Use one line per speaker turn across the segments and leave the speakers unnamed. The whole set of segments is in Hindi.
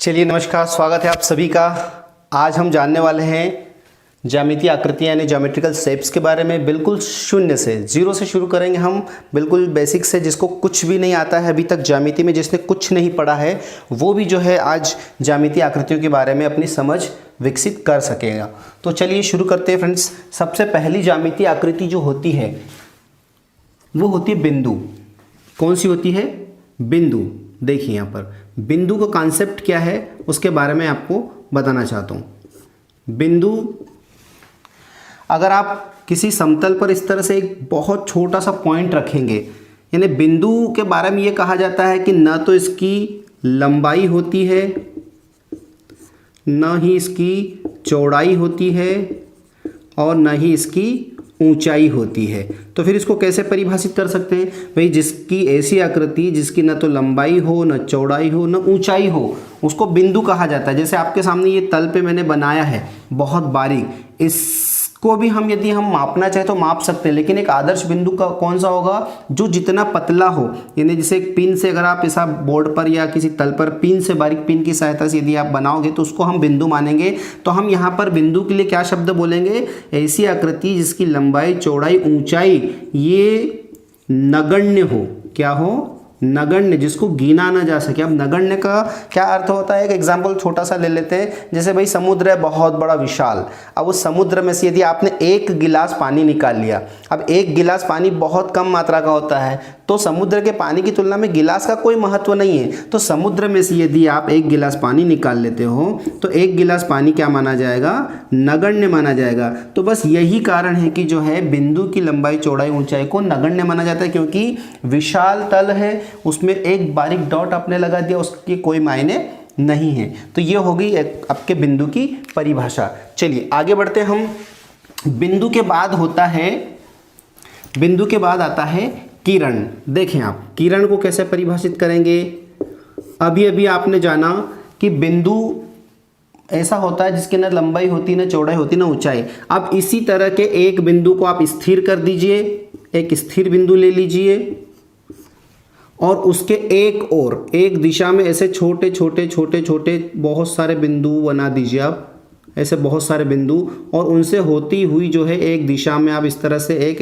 चलिए नमस्कार, स्वागत है आप सभी का। आज हम जानने वाले हैं ज्यामितीय आकृतियाँ यानी ज्योमेट्रिकल शेप्स के बारे में। बिल्कुल शून्य से, जीरो से शुरू करेंगे हम, बिल्कुल बेसिक से। जिसको कुछ भी नहीं आता है अभी तक ज्यामिति में, जिसने कुछ नहीं पढ़ा है, वो भी जो है आज ज्यामितीय आकृतियों के बारे में अपनी समझ विकसित कर सकेगा। तो चलिए शुरू करते हैं फ्रेंड्स। सबसे पहली ज्यामितीय आकृति जो होती है वो होती है बिंदु। कौन सी होती है? बिंदु। देखिए यहाँ पर बिंदु का कॉन्सेप्ट क्या है उसके बारे में आपको बताना चाहता हूँ। बिंदु, अगर आप किसी समतल पर इस तरह से एक बहुत छोटा सा पॉइंट रखेंगे, यानी बिंदु के बारे में ये कहा जाता है कि न तो इसकी लंबाई होती है, न ही इसकी चौड़ाई होती है, और न ही इसकी ऊंचाई होती है। तो फिर इसको कैसे परिभाषित कर सकते हैं? भाई जिसकी ऐसी आकृति जिसकी न तो लंबाई हो, न चौड़ाई हो, न ऊंचाई हो, उसको बिंदु कहा जाता है। जैसे आपके सामने ये तल पे मैंने बनाया है बहुत बारीक, इसको भी हम यदि हम मापना चाहे तो माप सकते हैं, लेकिन एक आदर्श बिंदु का कौन सा होगा? जो जितना पतला हो, यानी जैसे एक पिन से अगर आप ऐसा बोर्ड पर या किसी तल पर पिन से, बारीक पिन की सहायता से यदि आप बनाओगे तो उसको हम बिंदु मानेंगे। तो हम यहाँ पर बिंदु के लिए क्या शब्द बोलेंगे? ऐसी आकृति जिसकी लंबाई, चौड़ाई, ऊंचाई ये नगण्य हो। क्या हो? नगण्य, जिसको गिना ना जा सके। अब नगण्य का क्या अर्थ होता है? एक एग्जाम्पल छोटा सा ले लेते हैं। जैसे भाई समुद्र है बहुत बड़ा विशाल, अब उस समुद्र में से यदि आपने एक गिलास पानी निकाल लिया, अब एक गिलास पानी बहुत कम मात्रा का होता है, तो समुद्र के पानी की तुलना में गिलास का कोई महत्व नहीं है। तो समुद्र में से यदि आप एक गिलास पानी निकाल लेते हो तो एक गिलास पानी क्या माना जाएगा? नगण्य माना जाएगा। तो बस यही कारण है कि जो है बिंदु की लंबाई, चौड़ाई, ऊंचाई को नगण्य माना जाता है, क्योंकि विशाल तल है, उसमें एक बारीक डॉट आपने लगा दिया, उसके कोई मायने नहीं है। तो ये हो गई आपके बिंदु की परिभाषा। चलिए आगे बढ़ते हैं हम। बिंदु के बाद होता है, बिंदु के बाद आता है किरण। देखें आप किरण को कैसे परिभाषित करेंगे। अभी अभी आपने जाना कि बिंदु ऐसा होता है जिसकी ना लंबाई होती, ना चौड़ाई होती, ना ऊंचाई। अब इसी तरह के एक बिंदु को आप स्थिर कर दीजिए, एक स्थिर बिंदु ले लीजिए, और उसके एक दिशा में ऐसे छोटे छोटे छोटे छोटे बहुत सारे बिंदु बना दीजिए आप, ऐसे बहुत सारे बिंदु, और उनसे होती हुई जो है एक दिशा में आप इस तरह से एक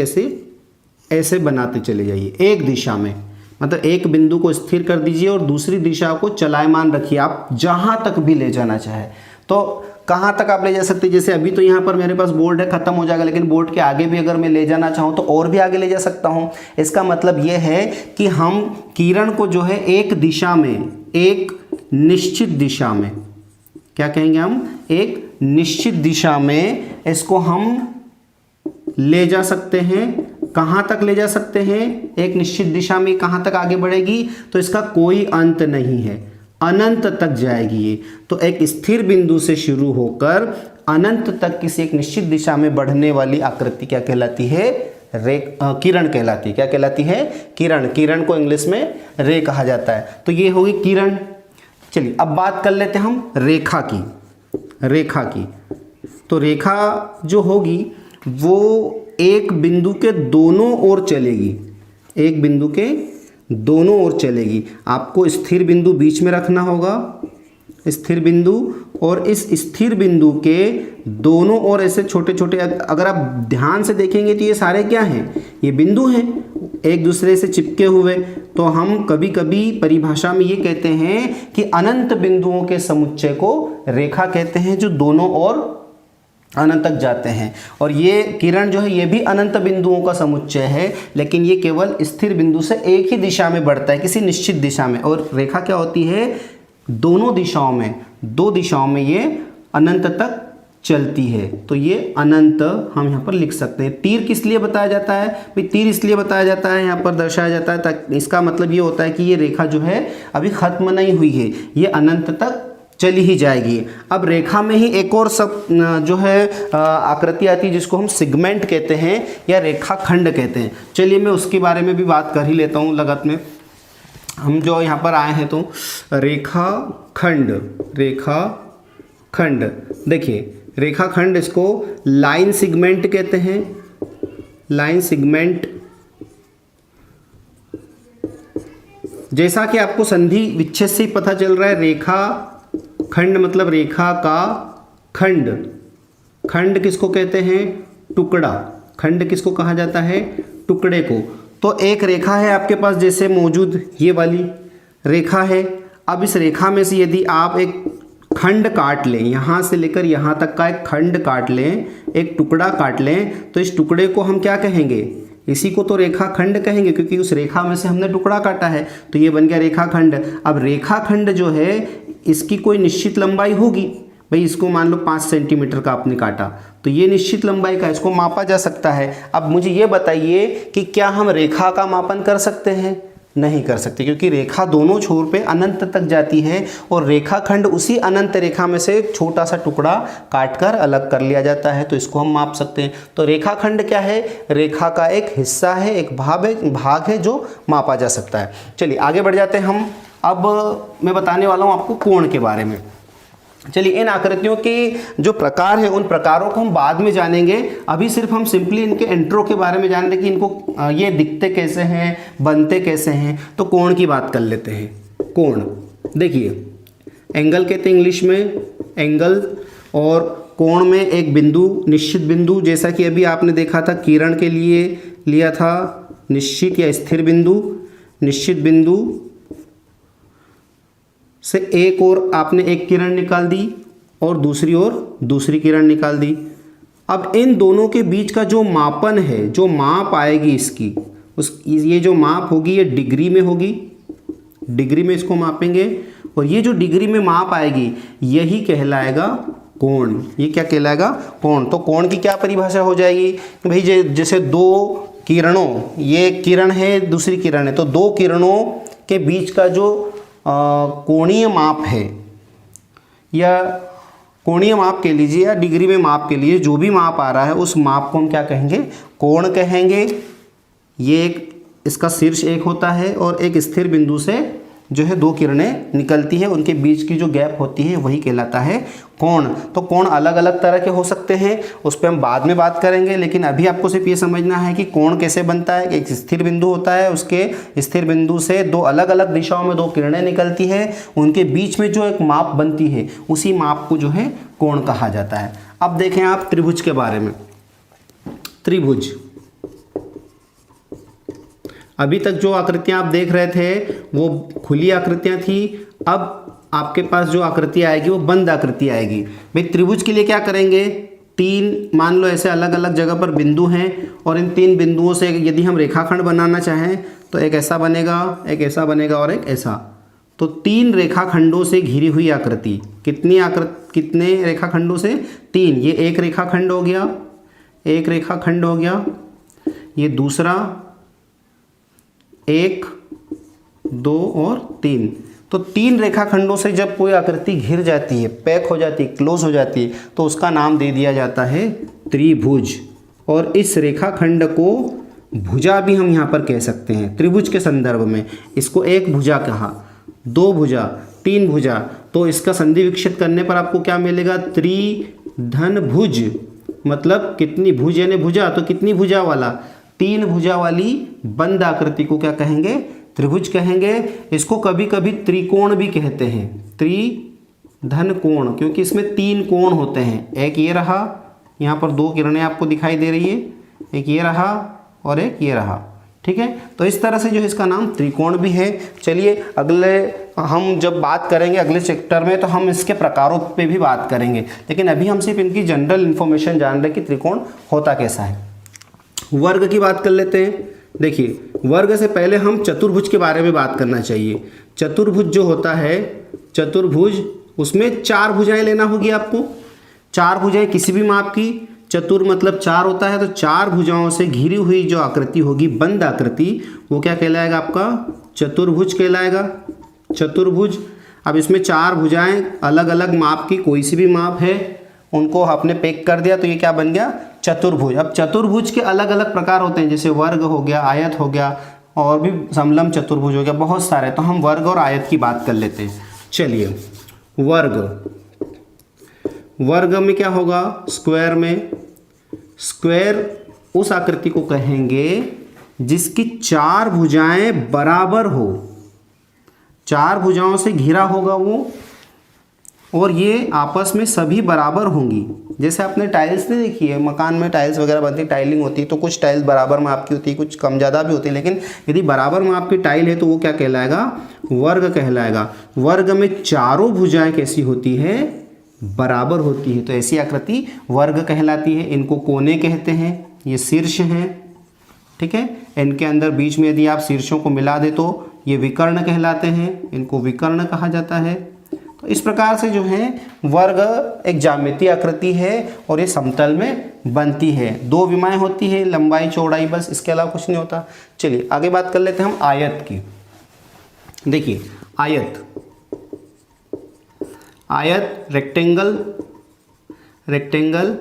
ऐसे बनाते चले जाइए। एक दिशा में मतलब एक बिंदु को स्थिर कर दीजिए और दूसरी दिशा को चलायमान रखिए, आप जहां तक भी ले जाना चाहे। तो कहाँ तक आप ले जा सकते हैं? जैसे अभी तो यहाँ पर मेरे पास बोर्ड है, खत्म हो जाएगा, लेकिन बोर्ड के आगे भी अगर मैं ले जाना चाहूँ तो और भी आगे ले जा सकता हूँ। इसका मतलब ये है कि हम किरण को जो है एक दिशा में, एक निश्चित दिशा में, क्या कहेंगे हम? एक निश्चित दिशा में इसको हम ले जा सकते हैं। कहाँ तक ले जा सकते हैं? एक निश्चित दिशा में कहाँ तक आगे बढ़ेगी? तो इसका कोई अंत नहीं है, अनंत तक जाएगी ये। तो एक स्थिर बिंदु से शुरू होकर अनंत तक किसी एक निश्चित दिशा में बढ़ने वाली आकृति क्या कहलाती है? किरण कहलाती है। क्या कहलाती है? किरण। किरण को इंग्लिश में रे कहा जाता है। तो ये होगी किरण। चलिए अब बात कर लेते हैं हम रेखा की। रेखा की तो रेखा जो होगी वो एक बिंदु के दोनों ओर चलेगी, एक बिंदु के दोनों ओर चलेगी। आपको स्थिर बिंदु बीच में रखना होगा, स्थिर बिंदु, और इस स्थिर बिंदु के दोनों ओर ऐसे छोटे छोटे, अगर आप ध्यान से देखेंगे तो ये सारे क्या हैं? ये बिंदु हैं एक दूसरे से चिपके हुए। तो हम कभी कभी परिभाषा में ये कहते हैं कि अनंत बिंदुओं के समुच्चय को रेखा कहते हैं, जो दोनों ओर अनंत तक जाते हैं। और ये किरण जो है ये भी अनंत बिंदुओं का समुच्चय है, लेकिन ये केवल स्थिर बिंदु से एक ही दिशा में बढ़ता है, किसी निश्चित दिशा में। और रेखा क्या होती है? दोनों दिशाओं में, दो दिशाओं में ये अनंत तक चलती है। तो ये अनंत हम यहाँ पर लिख सकते हैं। तीर किस लिए बताया जाता है? भाई तीर इसलिए बताया जाता है, यहाँ पर दर्शाया जाता है, ताकि इसका मतलब ये होता है कि ये रेखा जो है अभी खत्म नहीं हुई है, ये अनंत तक चली ही जाएगी। अब रेखा में ही एक और सब जो है आकृति आती है जिसको हम सेगमेंट कहते हैं या रेखाखंड कहते हैं। चलिए मैं उसके बारे में भी बात कर ही लेता हूँ लगत में। हम जो यहाँ पर आए हैं तो रेखाखंड, रेखाखंड देखिए रेखाखंड, इसको लाइन सेगमेंट कहते हैं, लाइन सेगमेंट। जैसा कि आपको संधि विच्छेद से ही पता चल रहा है, रेखा खंड मतलब रेखा का खंड। खंड किसको कहते हैं? टुकड़ा। खंड किसको कहा जाता है? टुकड़े को। तो एक रेखा है आपके पास जैसे मौजूद ये वाली रेखा है। अब इस रेखा में से यदि आप एक खंड काट लें, यहाँ से लेकर यहाँ तक का एक खंड काट लें, एक टुकड़ा काट लें, तो इस टुकड़े को हम क्या कहेंगे? इसी को तो रेखा खंड कहेंगे, क्योंकि उस रेखा में से हमने टुकड़ा काटा है, तो ये बन गया रेखा खंड। अब रेखा खंड जो है इसकी कोई निश्चित लंबाई होगी। भाई इसको मान लो 5 सेंटीमीटर का आपने काटा, तो ये निश्चित लंबाई का, इसको मापा जा सकता है। अब मुझे ये बताइए कि क्या हम रेखा का मापन कर सकते हैं? नहीं कर सकते, क्योंकि रेखा दोनों छोर पे अनंत तक जाती है और रेखा खंड उसी अनंत रेखा में से एक छोटा सा टुकड़ा काटकर अलग कर लिया जाता है, तो इसको हम माप सकते हैं। तो रेखा खंड क्या है? रेखा का एक हिस्सा है, एक भाग है जो मापा जा सकता है। चलिए आगे बढ़ जाते हैं हम। अब मैं बताने वाला हूँ आपको कोण के बारे में। चलिए इन आकृतियों के जो प्रकार हैं उन प्रकारों को हम बाद में जानेंगे। अभी सिर्फ हम सिंपली इनके इंट्रो के बारे में जान रहे हैं कि इनको ये दिखते कैसे हैं, बनते कैसे हैं। तो कोण की बात कर लेते हैं। कोण देखिए, एंगल कहते हैं इंग्लिश में, एंगल। और कोण में एक बिंदु, निश्चित बिंदु, जैसा कि अभी आपने देखा था किरण के लिए लिया था निश्चित या स्थिर बिंदु। निश्चित बिंदु से एक ओर आपने एक किरण निकाल दी और दूसरी ओर दूसरी किरण निकाल दी। अब इन दोनों के बीच का जो मापन है, जो माप आएगी इसकी, ये जो माप होगी ये डिग्री में होगी। डिग्री में इसको मापेंगे और ये जो डिग्री में माप आएगी यही कहलाएगा कोण। ये क्या कहलाएगा? कोण। तो कोण की क्या परिभाषा हो जाएगी? भाई जैसे दो किरणों, ये किरण है दूसरी किरण है, तो दो किरणों के बीच का जो कोणीय माप है, या कोणीय माप कह लीजिए या डिग्री में माप के लिए जो भी माप आ रहा है उस माप को हम क्या कहेंगे? कोण कहेंगे। ये एक इसका शीर्ष एक होता है और एक स्थिर बिंदु से जो है दो किरणें निकलती है, उनके बीच की जो गैप होती है वही कहलाता है कोण। तो कोण अलग अलग तरह के हो सकते हैं, उस पर हम बाद में बात करेंगे। लेकिन अभी आपको सिर्फ ये समझना है कि कोण कैसे बनता है। एक स्थिर बिंदु होता है, उसके स्थिर बिंदु से दो अलग अलग दिशाओं में दो किरणें निकलती है, उनके बीच में जो एक माप बनती है उसी माप को जो है कोण कहा जाता है। अब देखें आप त्रिभुज के बारे में। त्रिभुज, अभी तक जो आकृतियां आप देख रहे थे वो खुली आकृतियां थी। अब आपके पास जो आकृति आएगी वो बंद आकृति आएगी। भाई त्रिभुज के लिए क्या करेंगे? तीन मान लो ऐसे अलग अलग जगह पर बिंदु हैं और इन तीन बिंदुओं से यदि हम रेखाखंड बनाना चाहें तो एक ऐसा बनेगा, एक ऐसा बनेगा और एक ऐसा। तो तीन रेखाखंडों से घिरी हुई आकृति। कितने रेखाखंडों से? तीन। ये एक रेखाखंड हो गया, एक रेखाखंड हो गया, ये दूसरा, एक, दो और तीन। तो तीन रेखाखंडों से जब कोई आकृति घिर जाती है, पैक हो जाती है, क्लोज हो जाती है, तो उसका नाम दे दिया जाता है त्रिभुज। और इस रेखाखंड को भुजा भी हम यहाँ पर कह सकते हैं त्रिभुज के संदर्भ में। इसको एक भुजा कहा, दो भुजा, तीन भुजा। तो इसका संधि विक्षेप करने पर आपको क्या मिलेगा? त्रिधनभुज। मतलब कितनी भुज यानी भुजा, तो कितनी भुजा वाला? तीन भुजा वाली बंद आकृति को क्या कहेंगे? त्रिभुज कहेंगे। इसको कभी कभी त्रिकोण भी कहते हैं, त्रिधन कोण, क्योंकि इसमें तीन कोण होते हैं। एक ये रहा, यहाँ पर दो किरणें आपको दिखाई दे रही है, एक ये रहा और एक ये रहा। ठीक है, तो इस तरह से जो है इसका नाम त्रिकोण भी है। चलिए अगले हम जब बात करेंगे अगले चैप्टर में तो हम इसके प्रकारों पे भी बात करेंगे, लेकिन अभी हम सिर्फ इनकी जनरल इन्फॉर्मेशन जान रहे हैं कि त्रिकोण होता कैसा है। वर्ग की बात कर लेते हैं। देखिए वर्ग से पहले हम चतुर्भुज के बारे में बात करना चाहिए। चतुर्भुज जो होता है, चतुर्भुज उसमें चार भुजाएं लेना होगी आपको। चार भुजाएं किसी भी माप की, चतुर मतलब चार होता है, तो चार भुजाओं से घिरी हुई जो आकृति होगी बंद आकृति, वो क्या कहलाएगा? आपका चतुर्भुज कहलाएगा। चतुर्भुज। अब इसमें चार भुजाएं अलग अलग माप की, कोई सी भी माप है, उनको आपने पैक कर दिया तो ये क्या बन गया? चतुर्भुज। अब चतुर्भुज के अलग अलग प्रकार होते हैं, जैसे वर्ग हो गया, आयत हो गया और भी समलम चतुर्भुज हो गया, बहुत सारे। तो हम वर्ग और आयत की बात कर लेते हैं। चलिए वर्ग, वर्ग में क्या होगा? स्क्वायर में। स्क्वायर उस आकृति को कहेंगे जिसकी चार भुजाएं बराबर हो, चार भुजाओं से घिरा होगा वो, और ये आपस में सभी बराबर होंगी। जैसे आपने टाइल्स नहीं देखी है, मकान में टाइल्स वगैरह बनती है, टाइलिंग होती है, तो कुछ टाइल्स बराबर माप की होती है, कुछ कम ज़्यादा भी होती है, लेकिन यदि बराबर माप की टाइल है तो वो क्या कहलाएगा? वर्ग कहलाएगा। वर्ग में चारों भुजाएं कैसी होती है? बराबर होती है, तो ऐसी आकृति वर्ग कहलाती है। इनको कोने कहते हैं। ये शीर्ष हैं, ठीक है। इनके अंदर बीच में यदि आप शीर्षों को मिला दे तो ये विकर्ण कहलाते हैं, इनको विकर्ण कहा जाता है। तो इस प्रकार से जो है वर्ग एक ज्यामितीय आकृति है और ये समतल में बनती है। दो विमाएं होती है, लंबाई चौड़ाई, बस, इसके अलावा कुछ नहीं होता। चलिए आगे बात कर लेते हैं हम आयत की। देखिए आयत, आयत, रेक्टेंगल, रेक्टेंगल।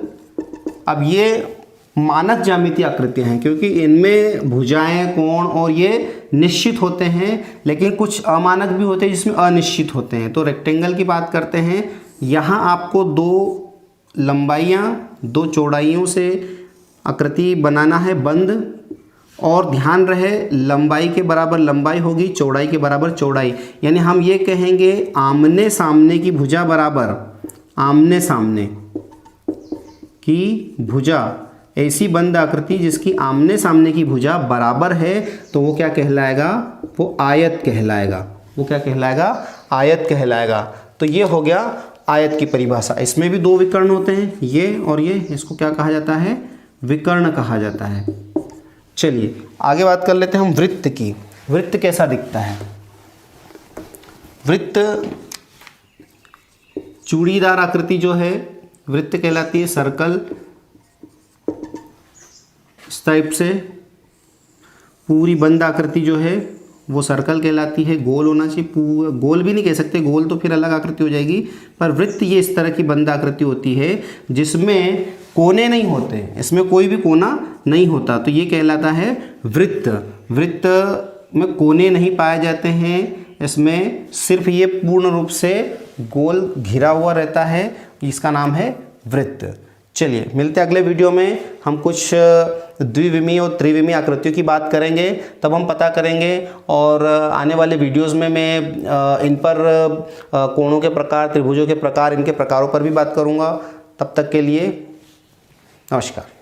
अब ये मानक ज्यामितीय आकृतियां हैं क्योंकि इनमें भुजाएं, कोण और ये निश्चित होते हैं, लेकिन कुछ अमानक भी होते हैं जिसमें अनिश्चित होते हैं। तो रेक्टेंगल की बात करते हैं। यहाँ आपको दो लंबाइयाँ, दो चौड़ाइयों से आकृति बनाना है बंद, और ध्यान रहे लंबाई के बराबर लंबाई होगी, चौड़ाई के बराबर चौड़ाई। यानी हम ये कहेंगे आमने सामने की भुजा बराबर, आमने सामने की भुजा, ऐसी बंद आकृति जिसकी आमने सामने की भुजा बराबर है तो वो क्या कहलाएगा? वो आयत कहलाएगा। वो क्या कहलाएगा? आयत कहलाएगा। तो ये हो गया आयत की परिभाषा। इसमें भी दो विकर्ण होते हैं, ये और ये, इसको क्या कहा जाता है? विकर्ण कहा जाता है। चलिए आगे बात कर लेते हैं हम वृत्त की। वृत्त कैसा दिखता है? वृत्त चूड़ीदार आकृति जो है वृत्त कहलाती है। सर्कल, इस टाइप से पूरी बंद आकृति जो है वो सर्कल कहलाती है। गोल होना चाहिए, पूरा गोल भी नहीं कह सकते, गोल तो फिर अलग आकृति हो जाएगी, पर वृत्त ये इस तरह की बंद आकृति होती है जिसमें कोने नहीं होते, इसमें कोई भी कोना नहीं होता, तो ये कहलाता है वृत्त। वृत्त में कोने नहीं पाए जाते हैं, इसमें सिर्फ ये पूर्ण रूप से गोल घिरा हुआ रहता है, इसका नाम है वृत्त। चलिए मिलते हैं अगले वीडियो में। हम कुछ द्विविमीय और त्रिविमीय आकृतियों की बात करेंगे, तब हम पता करेंगे। और आने वाले वीडियोस में मैं इन पर कोणों के प्रकार, त्रिभुजों के प्रकार, इनके प्रकारों पर भी बात करूंगा। तब तक के लिए नमस्कार।